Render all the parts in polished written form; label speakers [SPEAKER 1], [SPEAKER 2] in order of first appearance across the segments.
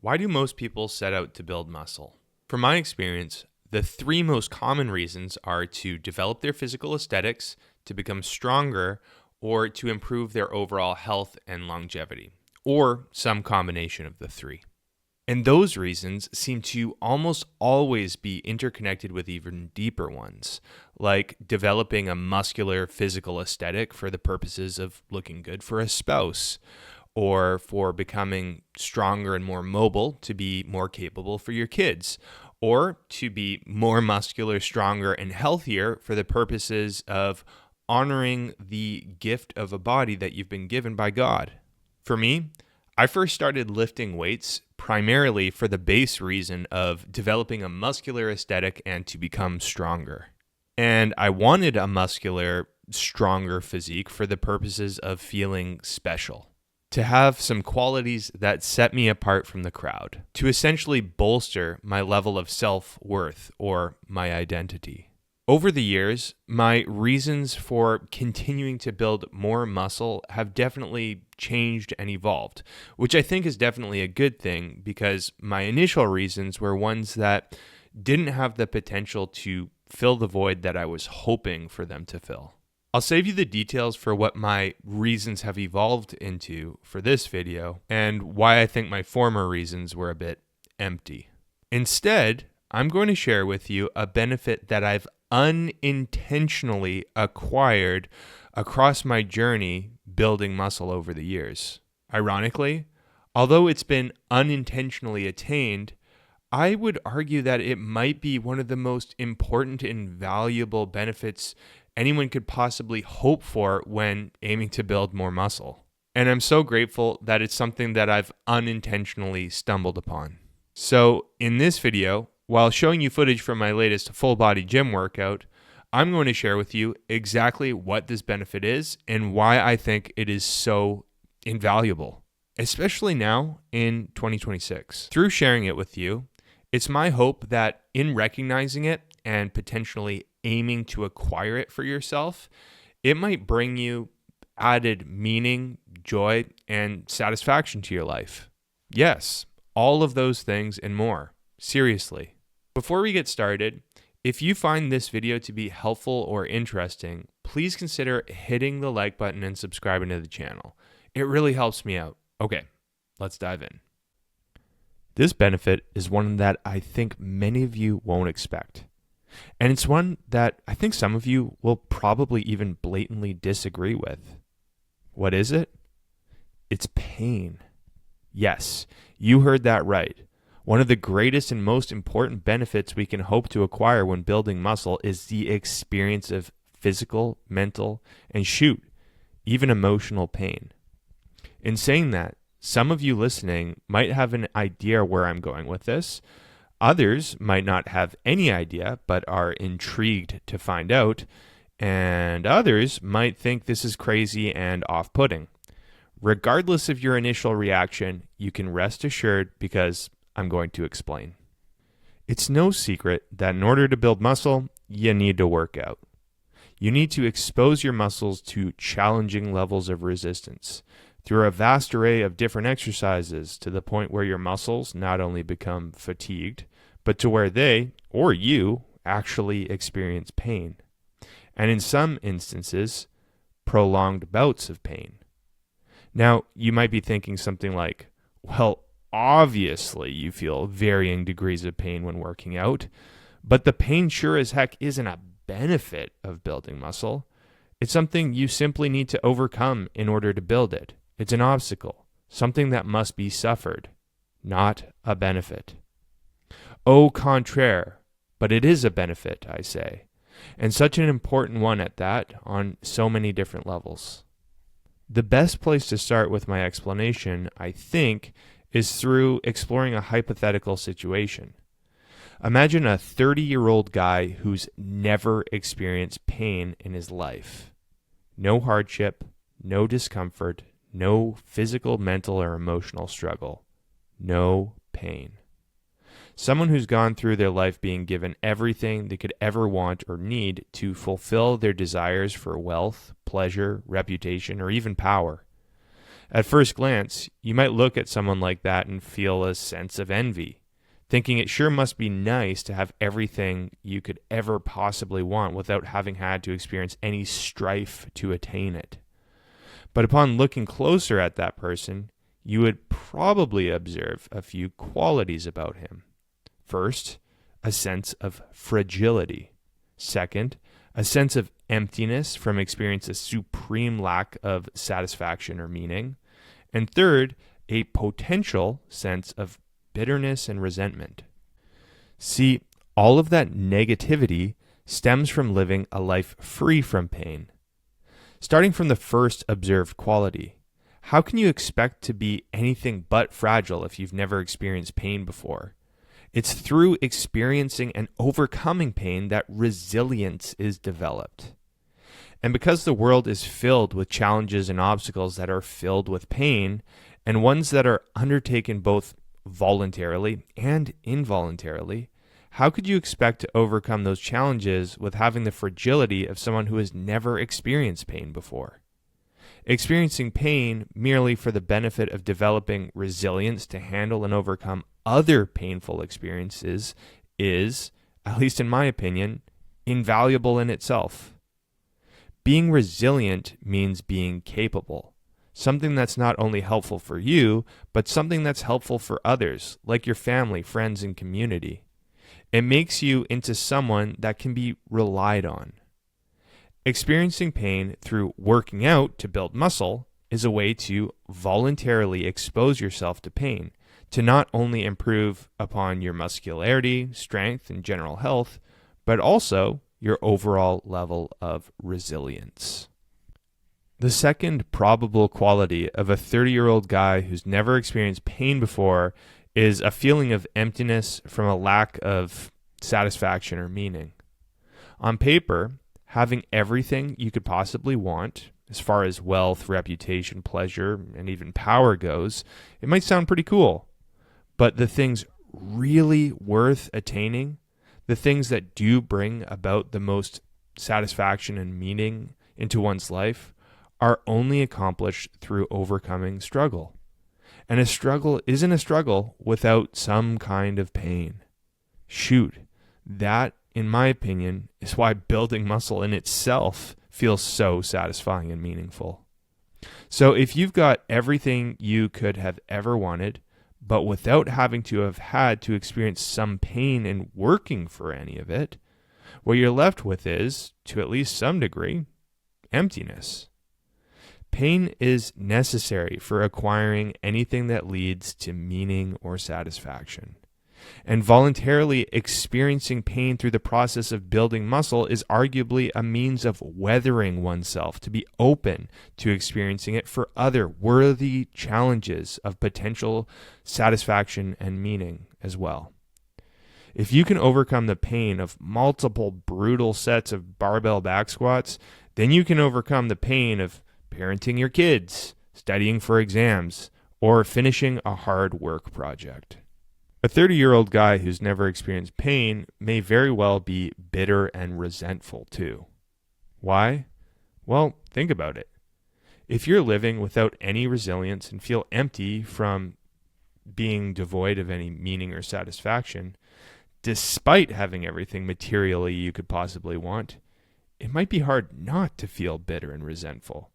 [SPEAKER 1] Why do most people set out to build muscle? From my experience, the three most common reasons are to develop their physical aesthetics, to become stronger, or to improve their overall health and longevity, or some combination of the three. And those reasons seem to almost always be interconnected with even deeper ones, like developing a muscular physical aesthetic for the purposes of looking good for a spouse, or for becoming stronger and more mobile to be more capable for your kids, or to be more muscular, stronger, and healthier for the purposes of honoring the gift of a body that you've been given by God. For me, I first started lifting weights primarily for the base reason of developing a muscular aesthetic and to become stronger. And I wanted a muscular, stronger physique for the purposes of feeling special, to have some qualities that set me apart from the crowd, to essentially bolster my level of self-worth or my identity. Over the years, my reasons for continuing to build more muscle have definitely changed and evolved, which I think is definitely a good thing because my initial reasons were ones that didn't have the potential to fill the void that I was hoping for them to fill. I'll save you the details for what my reasons have evolved into for this video and why I think my former reasons were a bit empty. Instead, I'm going to share with you a benefit that I've unintentionally acquired across my journey building muscle over the years. Ironically, although it's been unintentionally attained, I would argue that it might be one of the most important and valuable benefits anyone could possibly hope for when aiming to build more muscle. And I'm so grateful that it's something that I've unintentionally stumbled upon. So in this video, while showing you footage from my latest full body gym workout, I'm going to share with you exactly what this benefit is and why I think it is so invaluable, especially now in 2026. Through sharing it with you, it's my hope that in recognizing it and potentially aiming to acquire it for yourself, it might bring you added meaning, joy, and satisfaction to your life. Yes, all of those things and more. Seriously. Before we get started, if you find this video to be helpful or interesting, please consider hitting the like button and subscribing to the channel. It really helps me out. Okay, let's dive in. This benefit is one that I think many of you won't expect. And it's one that I think some of you will probably even blatantly disagree with. What is it? It's pain. Yes, you heard that right. One of the greatest and most important benefits we can hope to acquire when building muscle is the experience of physical, mental, and even emotional pain. In saying that, some of you listening might have an idea where I'm going with this. Others might not have any idea, but are intrigued to find out. And others might think this is crazy and off-putting. Regardless of your initial reaction, you can rest assured because I'm going to explain. It's no secret that in order to build muscle, you need to work out. You need to expose your muscles to challenging levels of resistance through a vast array of different exercises to the point where your muscles not only become fatigued, but to where they, or you, actually experience pain. And in some instances, prolonged bouts of pain. Now, you might be thinking something like, well, obviously you feel varying degrees of pain when working out, but the pain sure as heck isn't a benefit of building muscle. It's something you simply need to overcome in order to build it. It's an obstacle, something that must be suffered, not a benefit. Au contraire, but it is a benefit, I say, and such an important one at that on so many different levels. The best place to start with my explanation, I think, is through exploring a hypothetical situation. Imagine a 30-year-old guy who's never experienced pain in his life. No hardship, no discomfort, no physical, mental, or emotional struggle. No pain. Someone who's gone through their life being given everything they could ever want or need to fulfill their desires for wealth, pleasure, reputation, or even power. At first glance, you might look at someone like that and feel a sense of envy, thinking it sure must be nice to have everything you could ever possibly want without having had to experience any strife to attain it. But upon looking closer at that person, you would probably observe a few qualities about him. First, a sense of fragility. Second, a sense of emptiness from experiencing a supreme lack of satisfaction or meaning. And third, a potential sense of bitterness and resentment. See, all of that negativity stems from living a life free from pain. Starting from the first observed quality, how can you expect to be anything but fragile if you've never experienced pain before? It's through experiencing and overcoming pain that resilience is developed. And because the world is filled with challenges and obstacles that are filled with pain, and ones that are undertaken both voluntarily and involuntarily, how could you expect to overcome those challenges with having the fragility of someone who has never experienced pain before? Experiencing pain merely for the benefit of developing resilience to handle and overcome other painful experiences is, at least in my opinion, invaluable in itself. Being resilient means being capable, something that's not only helpful for you, but something that's helpful for others, like your family, friends, and community. It makes you into someone that can be relied on. Experiencing pain through working out to build muscle is a way to voluntarily expose yourself to pain, to not only improve upon your muscularity, strength, and general health, but also your overall level of resilience. The second probable quality of a 30-year-old guy who's never experienced pain before is a feeling of emptiness from a lack of satisfaction or meaning. On paper, having everything you could possibly want, as far as wealth, reputation, pleasure, and even power goes, it might sound pretty cool. But the things really worth attaining, the things that do bring about the most satisfaction and meaning into one's life, are only accomplished through overcoming struggle. And a struggle isn't a struggle without some kind of pain. Shoot, that, in my opinion, is why building muscle in itself feels so satisfying and meaningful. So if you've got everything you could have ever wanted, but without having to have had to experience some pain in working for any of it, what you're left with is, to at least some degree, emptiness. Pain is necessary for acquiring anything that leads to meaning or satisfaction. And voluntarily experiencing pain through the process of building muscle is arguably a means of weathering oneself to be open to experiencing it for other worthy challenges of potential satisfaction and meaning as well. If you can overcome the pain of multiple brutal sets of barbell back squats, then you can overcome the pain of parenting your kids, studying for exams, or finishing a hard work project. A 30-year-old guy who's never experienced pain may very well be bitter and resentful too. Why? Well, think about it. If you're living without any resilience and feel empty from being devoid of any meaning or satisfaction, despite having everything materially you could possibly want, it might be hard not to feel bitter and resentful.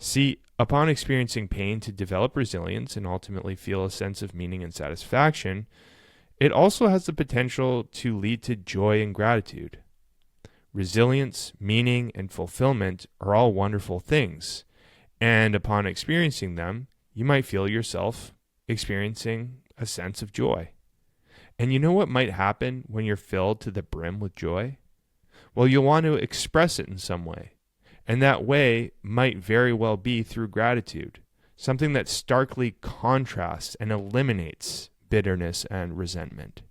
[SPEAKER 1] See, upon experiencing pain to develop resilience and ultimately feel a sense of meaning and satisfaction, it also has the potential to lead to joy and gratitude. Resilience, meaning, and fulfillment are all wonderful things, and upon experiencing them, you might feel yourself experiencing a sense of joy. And you know what might happen when you're filled to the brim with joy? Well, you'll want to express it in some way. And that way might very well be through gratitude, something that starkly contrasts and eliminates bitterness and resentment.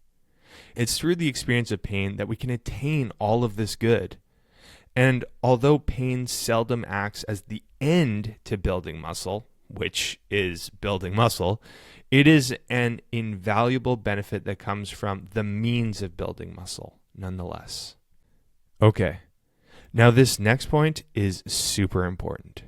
[SPEAKER 1] It's through the experience of pain that we can attain all of this good. And although pain seldom acts as the end to building muscle, which is building muscle, it is an invaluable benefit that comes from the means of building muscle, nonetheless. Okay. Now, this next point is super important.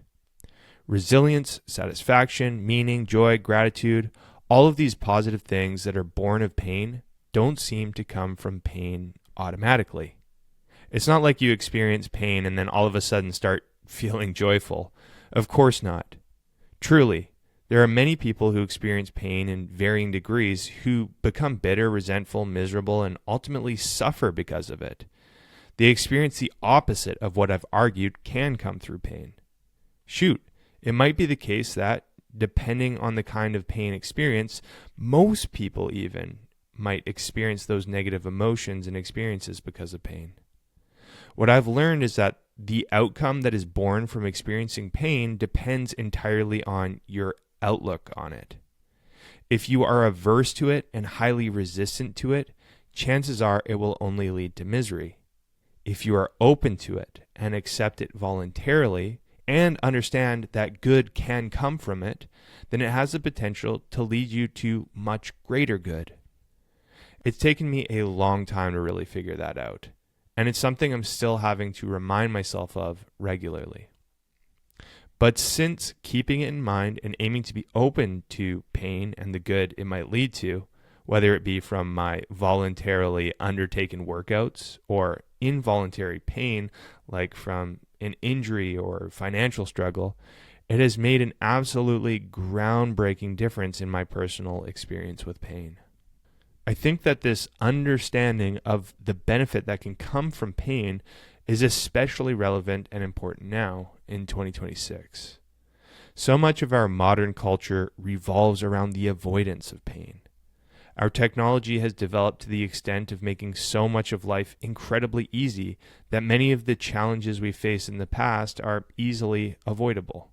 [SPEAKER 1] Resilience, satisfaction, meaning, joy, gratitude, all of these positive things that are born of pain don't seem to come from pain automatically. It's not like you experience pain and then all of a sudden start feeling joyful. Of course not. Truly, there are many people who experience pain in varying degrees who become bitter, resentful, miserable, and ultimately suffer because of it. They experience the opposite of what I've argued can come through pain. Shoot, it might be the case that, depending on the kind of pain experience, most people even might experience those negative emotions and experiences because of pain. What I've learned is that the outcome that is born from experiencing pain depends entirely on your outlook on it. If you are averse to it and highly resistant to it, chances are it will only lead to misery. If you are open to it and accept it voluntarily and understand that good can come from it, then it has the potential to lead you to much greater good. It's taken me a long time to really figure that out, and it's something I'm still having to remind myself of regularly. But since keeping it in mind and aiming to be open to pain and the good it might lead to, whether it be from my voluntarily undertaken workouts or involuntary pain, like from an injury or financial struggle, it has made an absolutely groundbreaking difference in my personal experience with pain. I think that this understanding of the benefit that can come from pain is especially relevant and important now in 2026. So much of our modern culture revolves around the avoidance of pain. Our technology has developed to the extent of making so much of life incredibly easy that many of the challenges we faced in the past are easily avoidable.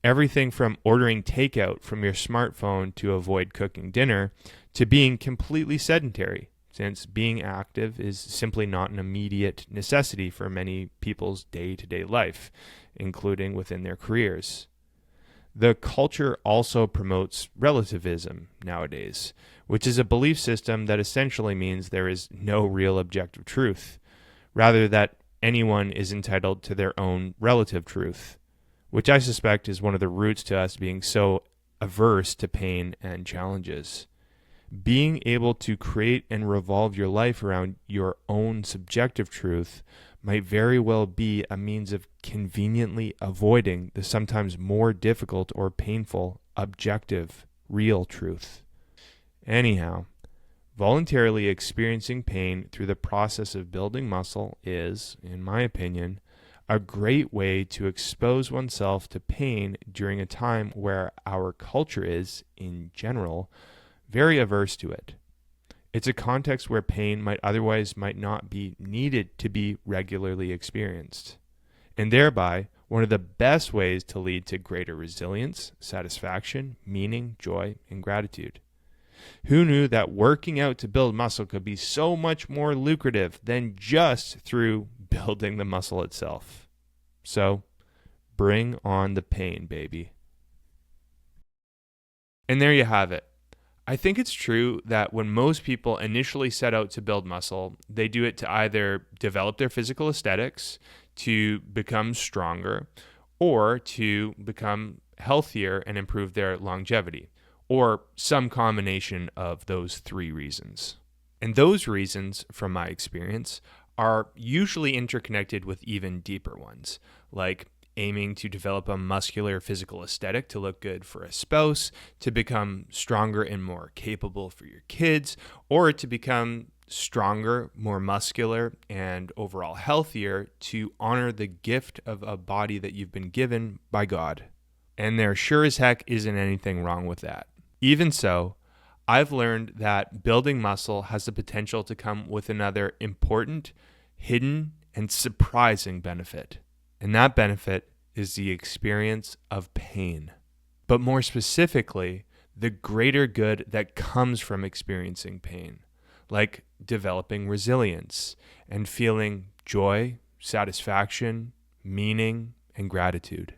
[SPEAKER 1] Everything from ordering takeout from your smartphone to avoid cooking dinner to being completely sedentary, since being active is simply not an immediate necessity for many people's day-to-day life, including within their careers. The culture also promotes relativism nowadays, which is a belief system that essentially means there is no real objective truth, rather that anyone is entitled to their own relative truth, which I suspect is one of the roots to us being so averse to pain and challenges. Being able to create and revolve your life around your own subjective truth might very well be a means of conveniently avoiding the sometimes more difficult or painful objective, real truth. Anyhow, voluntarily experiencing pain through the process of building muscle is, in my opinion, a great way to expose oneself to pain during a time where our culture is, in general, very averse to it. It's a context where pain might not be needed to be regularly experienced, and thereby one of the best ways to lead to greater resilience, satisfaction, meaning, joy, and gratitude. Who knew that working out to build muscle could be so much more lucrative than just through building the muscle itself? So, bring on the pain, baby. And there you have it. I think it's true that when most people initially set out to build muscle, they do it to either develop their physical aesthetics, to become stronger, or to become healthier and improve their longevity, or some combination of those three reasons. And those reasons, from my experience, are usually interconnected with even deeper ones, like aiming to develop a muscular physical aesthetic to look good for a spouse, to become stronger and more capable for your kids, or to become stronger, more muscular, and overall healthier to honor the gift of a body that you've been given by God. And there sure as heck isn't anything wrong with that. Even so, I've learned that building muscle has the potential to come with another important, hidden, and surprising benefit. And that benefit is the experience of pain. But more specifically, the greater good that comes from experiencing pain, like developing resilience and feeling joy, satisfaction, meaning, and gratitude,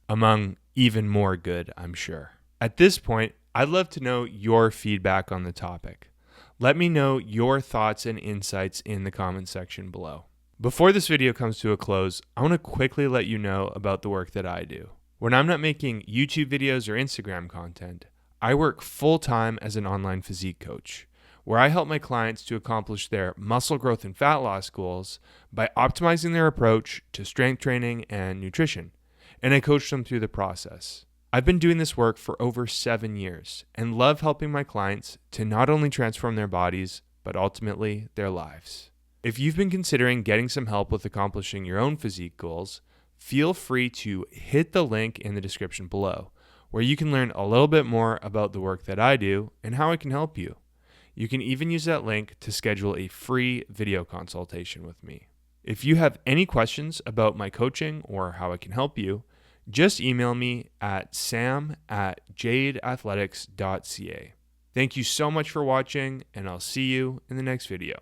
[SPEAKER 1] among even more good, I'm sure. At this point, I'd love to know your feedback on the topic. Let me know your thoughts and insights in the comment section below. Before this video comes to a close, I want to quickly let you know about the work that I do. When I'm not making YouTube videos or Instagram content, I work full-time as an online physique coach, where I help my clients to accomplish their muscle growth and fat loss goals by optimizing their approach to strength training and nutrition, and I coach them through the process. I've been doing this work for over 7 years and love helping my clients to not only transform their bodies, but ultimately their lives. If you've been considering getting some help with accomplishing your own physique goals, feel free to hit the link in the description below, where you can learn a little bit more about the work that I do and how I can help you. You can even use that link to schedule a free video consultation with me. If you have any questions about my coaching or how I can help you, just email me at sam@jadeathletics.ca. Thank you so much for watching, and I'll see you in the next video.